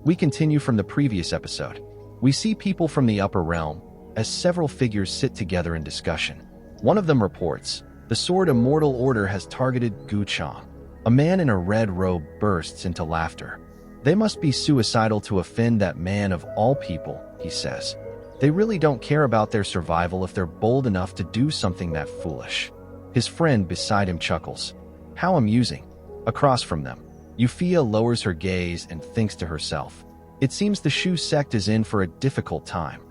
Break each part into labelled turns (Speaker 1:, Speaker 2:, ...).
Speaker 1: We continue from the previous episode. We see people from the upper realm, as several figures sit together in discussion. One of them reports, the Sword Immortal Order has targeted Gu Changge. A man in a red robe bursts into laughter. They must be suicidal to offend that man of all people, he says. They really don't care about their survival if they're bold enough to do something that foolish. His friend beside him chuckles. How amusing. Across from them, Euphia lowers her gaze and thinks to herself. It seems the Shu sect is in for a difficult time.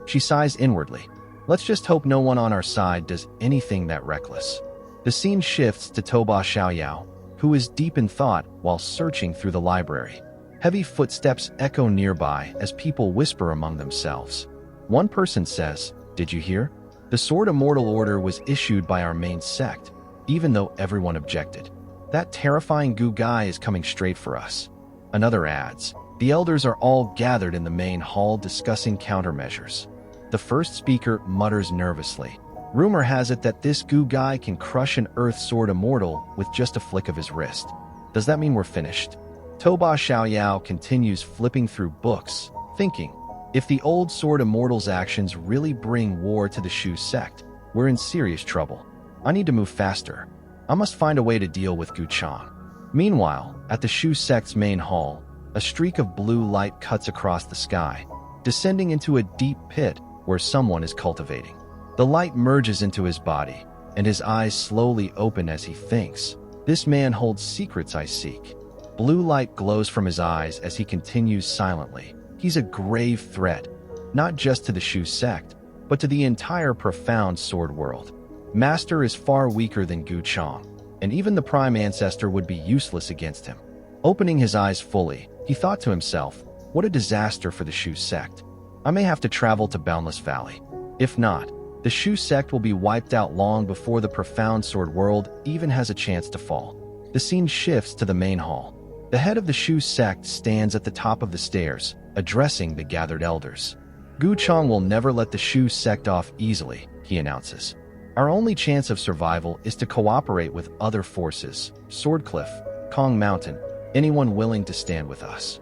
Speaker 1: She sighs inwardly. Let's just hope no one on our side does anything that reckless. The scene shifts to Toba Xiao Yao, who is deep in thought while searching through the library. Heavy footsteps echo nearby as people whisper among themselves. One person says, "Did you hear? The Sword Immortal Order was issued by our main sect, even though everyone objected. That terrifying Gu guy is coming straight for us." Another adds, "The elders are all gathered in the main hall discussing countermeasures." The first speaker mutters nervously. Rumor has it that this Gu guy can crush an Earth Sword Immortal with just a flick of his wrist. Does that mean we're finished? Toba Xiao Yao continues flipping through books, thinking, if the old Sword Immortal's actions really bring war to the Shu sect, we're in serious trouble. I need to move faster. I must find a way to deal with Gu Changge. Meanwhile, at the Shu sect's main hall, a streak of blue light cuts across the sky, descending into a deep pit where someone is cultivating. The light merges into his body, and his eyes slowly open as he thinks, "This man holds secrets I seek." Blue light glows from his eyes as he continues silently. He's a grave threat, not just to the Shu sect, but to the entire profound sword world. Master is far weaker than Gu Changge, and even the Prime Ancestor would be useless against him. Opening his eyes fully, he thought to himself, what a disaster for the Shu sect. I may have to travel to Boundless Valley. If not, the Shu sect will be wiped out long before the profound sword world even has a chance to fall. The scene shifts to the main hall. The head of the Shu sect stands at the top of the stairs, addressing the gathered elders. Gu Changge will never let the Shu sect off easily, he announces. Our only chance of survival is to cooperate with other forces, Swordcliff, Kong Mountain, anyone willing to stand with us.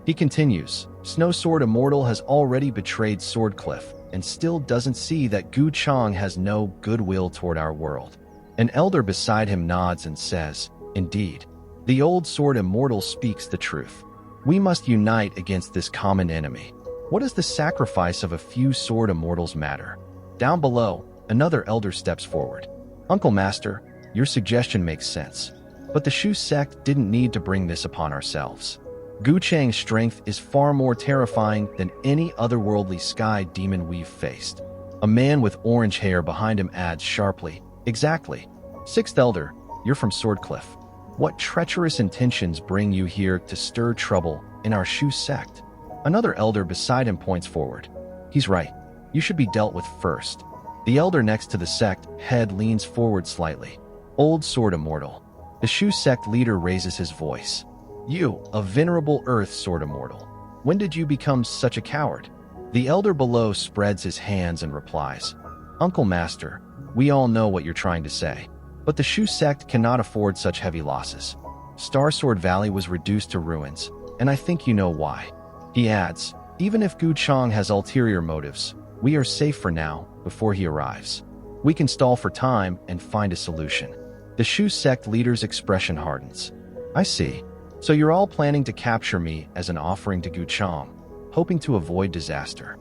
Speaker 1: He continues, Snow Sword Immortal has already betrayed Swordcliff and still doesn't see that Gu Changge has no goodwill toward our world. An elder beside him nods and says, indeed, the old Sword Immortal speaks the truth. We must unite against this common enemy. What does the sacrifice of a few Sword Immortals matter? Down below, another elder steps forward. Uncle Master, your suggestion makes sense. But the Shu sect didn't need to bring this upon ourselves. Gu Changge's strength is far more terrifying than any otherworldly sky demon we've faced. A man with orange hair behind him adds sharply, exactly. Sixth Elder, you're from Swordcliff. What treacherous intentions bring you here to stir trouble in our Shu sect? Another elder beside him points forward. He's right. You should be dealt with first. The elder next to the sect head leans forward slightly. Old Sword Immortal. The Shu sect leader raises his voice. You, a venerable Earth Sword Immortal. When did you become such a coward? The elder below spreads his hands and replies. Uncle Master, we all know what you're trying to say. But the Shu sect cannot afford such heavy losses. Starsword Valley was reduced to ruins, and I think you know why. He adds, even if Gu Changge has ulterior motives, we are safe for now, before he arrives. We can stall for time and find a solution. The Shu sect leader's expression hardens. I see. So you're all planning to capture me as an offering to Gu Changge, hoping to avoid disaster.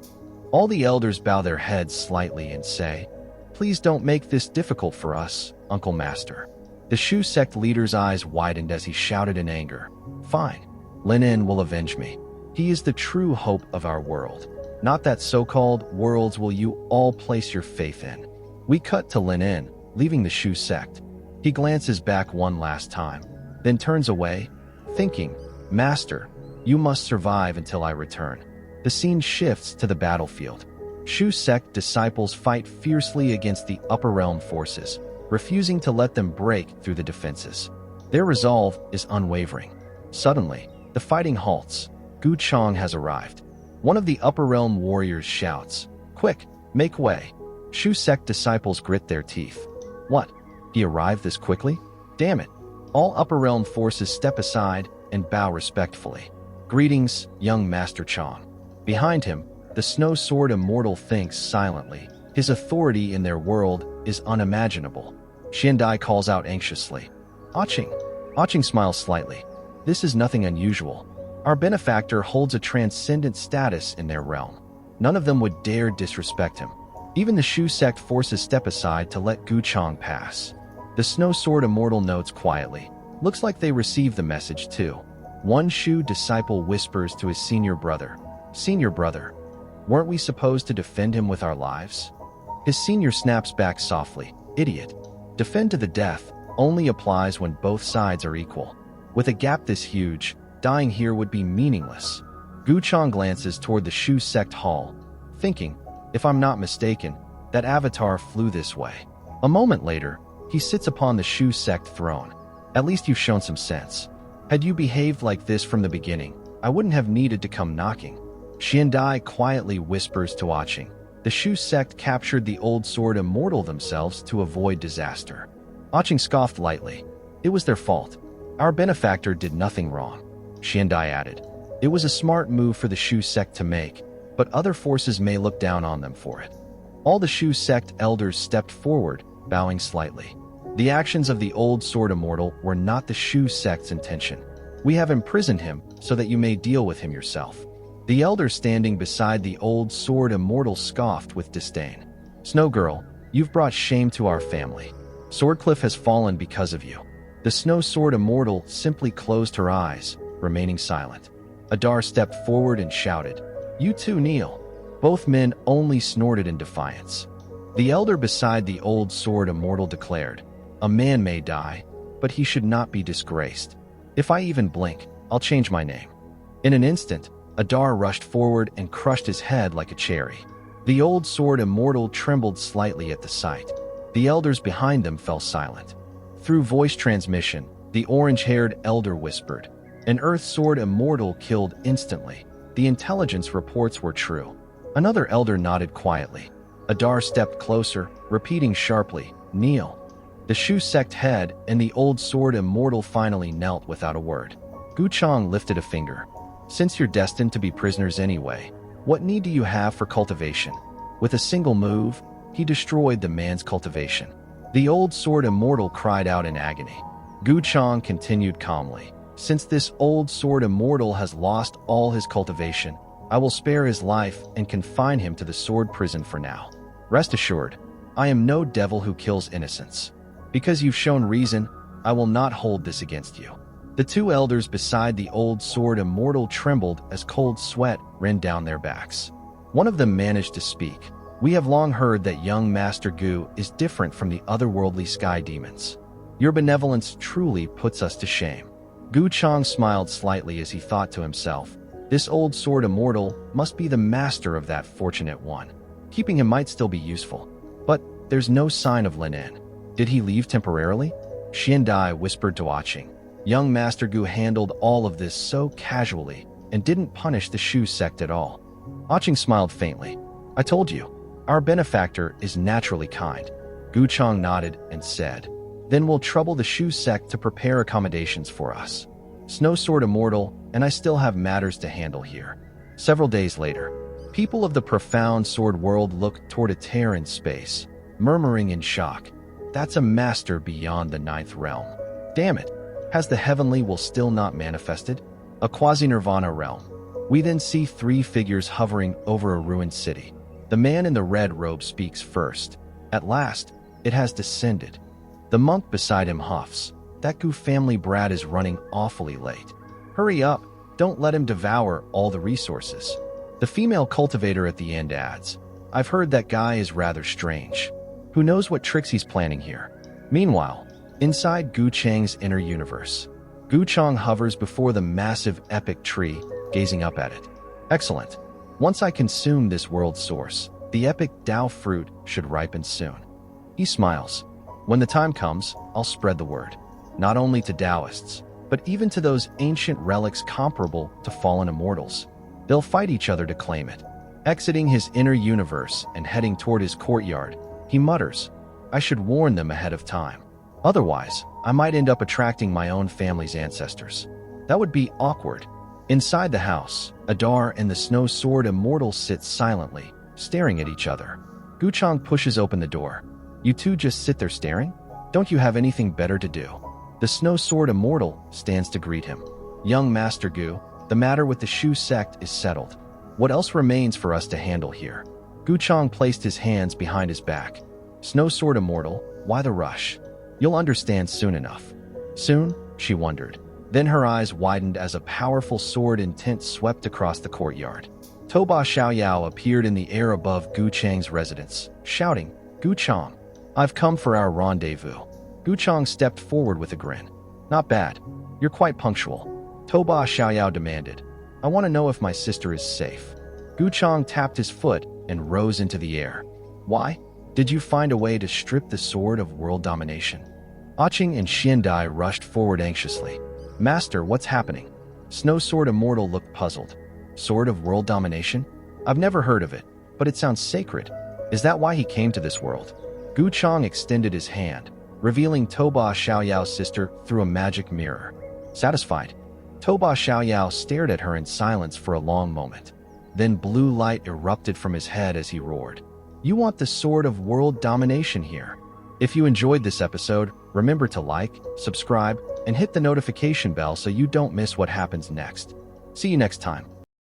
Speaker 1: All the elders bow their heads slightly and say, please don't make this difficult for us, Uncle Master. The Shu sect leader's eyes widened as he shouted in anger. Fine. Lin En will avenge me. He is the true hope of our world. Not that so-called worlds will you all place your faith in. We cut to Lin En, leaving the Shu sect. He glances back one last time, then turns away, thinking, Master, you must survive until I return. The scene shifts to the battlefield. Shu sect disciples fight fiercely against the upper realm forces, refusing to let them break through the defenses. Their resolve is unwavering. Suddenly, the fighting halts. Gu Changge has arrived. One of the upper realm warriors shouts, Quick, make way. Shu sect disciples grit their teeth. What? He arrived this quickly? Damn it. All upper realm forces step aside and bow respectfully. Greetings, young Master Chang. Behind him, the snow sword immortal thinks silently. His authority in their world is unimaginable. Xiandai calls out anxiously. Aching. Aching smiles slightly. This is nothing unusual. Our benefactor holds a transcendent status in their realm. None of them would dare disrespect him. Even the Shu sect forces step aside to let Gu Changge pass. The snow sword immortal notes quietly. Looks like they received the message too. One Shu disciple whispers to his senior brother. Senior brother, weren't we supposed to defend him with our lives? His senior snaps back softly. Idiot. Defend to the death only applies when both sides are equal. With a gap this huge, dying here would be meaningless. Gu Changge glances toward the Shu sect hall, thinking, if I'm not mistaken, that avatar flew this way. A moment later, he sits upon the Shu sect throne. At least you've shown some sense. Had you behaved like this from the beginning, I wouldn't have needed to come knocking. Xiandai quietly whispers to Aching. The Shu sect captured the old sword immortal themselves to avoid disaster. Aching scoffed lightly. It was their fault. Our benefactor did nothing wrong. Xiandai added. It was a smart move for the Shu sect to make, but other forces may look down on them for it. All the Shu sect elders stepped forward, bowing slightly. The actions of the old sword immortal were not the Shu sect's intention. We have imprisoned him so that you may deal with him yourself. The elder standing beside the old sword immortal scoffed with disdain. Snow girl, you've brought shame to our family. Swordcliff has fallen because of you. The snow sword immortal simply closed her eyes, remaining silent. Adar stepped forward and shouted, You too kneel. Both men only snorted in defiance. The elder beside the old sword immortal declared, A man may die, but he should not be disgraced. If I even blink, I'll change my name. In an instant, Adar rushed forward and crushed his head like a cherry. The old sword immortal trembled slightly at the sight. The elders behind them fell silent. Through voice transmission, the orange-haired elder whispered, An earth sword immortal killed instantly. The intelligence reports were true. Another elder nodded quietly. Adar stepped closer, repeating sharply, Kneel. The Shu sect head and the old sword immortal finally knelt without a word. Gu Changge lifted a finger. Since you're destined to be prisoners anyway, what need do you have for cultivation? With a single move, he destroyed the man's cultivation. The old sword immortal cried out in agony. Gu Changge continued calmly. Since this old sword immortal has lost all his cultivation, I will spare his life and confine him to the sword prison for now. Rest assured, I am no devil who kills innocents. Because you've shown reason, I will not hold this against you. The two elders beside the old sword immortal trembled as cold sweat ran down their backs. One of them managed to speak. We have long heard that young Master Gu is different from the otherworldly sky demons. Your benevolence truly puts us to shame. Gu Changge smiled slightly as he thought to himself, This old sword immortal must be the master of that fortunate one. Keeping him might still be useful. But there's no sign of Linen. Did he leave temporarily? Xiandai whispered to Aching. Young Master Gu handled all of this so casually and didn't punish the Shu sect at all. Aching smiled faintly. I told you, our benefactor is naturally kind. Gu Changge nodded and said, Then we'll trouble the Shu sect to prepare accommodations for us. Snow Sword Immortal, and I still have matters to handle here. Several days later, people of the profound sword world looked toward a tear in space, murmuring in shock. That's a master beyond the ninth realm. Damn it, has the heavenly will still not manifested? A quasi-nirvana realm. We then see three figures hovering over a ruined city. The man in the red robe speaks first. At last, it has descended. The monk beside him huffs. That Gu family brat is running awfully late. Hurry up, don't let him devour all the resources. The female cultivator at the end adds, I've heard that guy is rather strange. Who knows what tricks he's planning here? Meanwhile, inside Gu Changge's inner universe, Gu Changge hovers before the massive epic tree, gazing up at it. Excellent. Once I consume this world source, the epic Tao fruit should ripen soon. He smiles. When the time comes, I'll spread the word. Not only to Taoists, but even to those ancient relics comparable to fallen immortals. They'll fight each other to claim it. Exiting his inner universe and heading toward his courtyard, he mutters, I should warn them ahead of time. Otherwise, I might end up attracting my own family's ancestors. That would be awkward. Inside the house, Adar and the Snow Sword Immortal sit silently, staring at each other. Gu Changge pushes open the door. You two just sit there staring? Don't you have anything better to do? The Snow Sword Immortal stands to greet him. Young Master Gu, the matter with the Shu sect is settled. What else remains for us to handle here? Gu Changge placed his hands behind his back. Snow Sword Immortal, why the rush? You'll understand soon enough. Soon? She wondered. Then her eyes widened as a powerful sword intent swept across the courtyard. Toba Xiao Yao appeared in the air above Gu Changge's residence, shouting, Gu Changge, I've come for our rendezvous. Gu Changge stepped forward with a grin. Not bad. You're quite punctual. Toba Xiao Yao demanded. I want to know if my sister is safe. Gu Changge tapped his foot and rose into the air. Why? Did you find a way to strip the sword of world domination? Aching and Xiandai rushed forward anxiously. Master, what's happening? Snow Sword Immortal looked puzzled. Sword of world domination? I've never heard of it, but it sounds sacred. Is that why he came to this world? Gu Changge extended his hand, revealing Toba Xiao Yao's sister through a magic mirror. Satisfied, Toba Xiao Yao stared at her in silence for a long moment. Then blue light erupted from his head as he roared. You want the sword of world domination here? If you enjoyed this episode, remember to like, subscribe, and hit the notification bell so you don't miss what happens next. See you next time.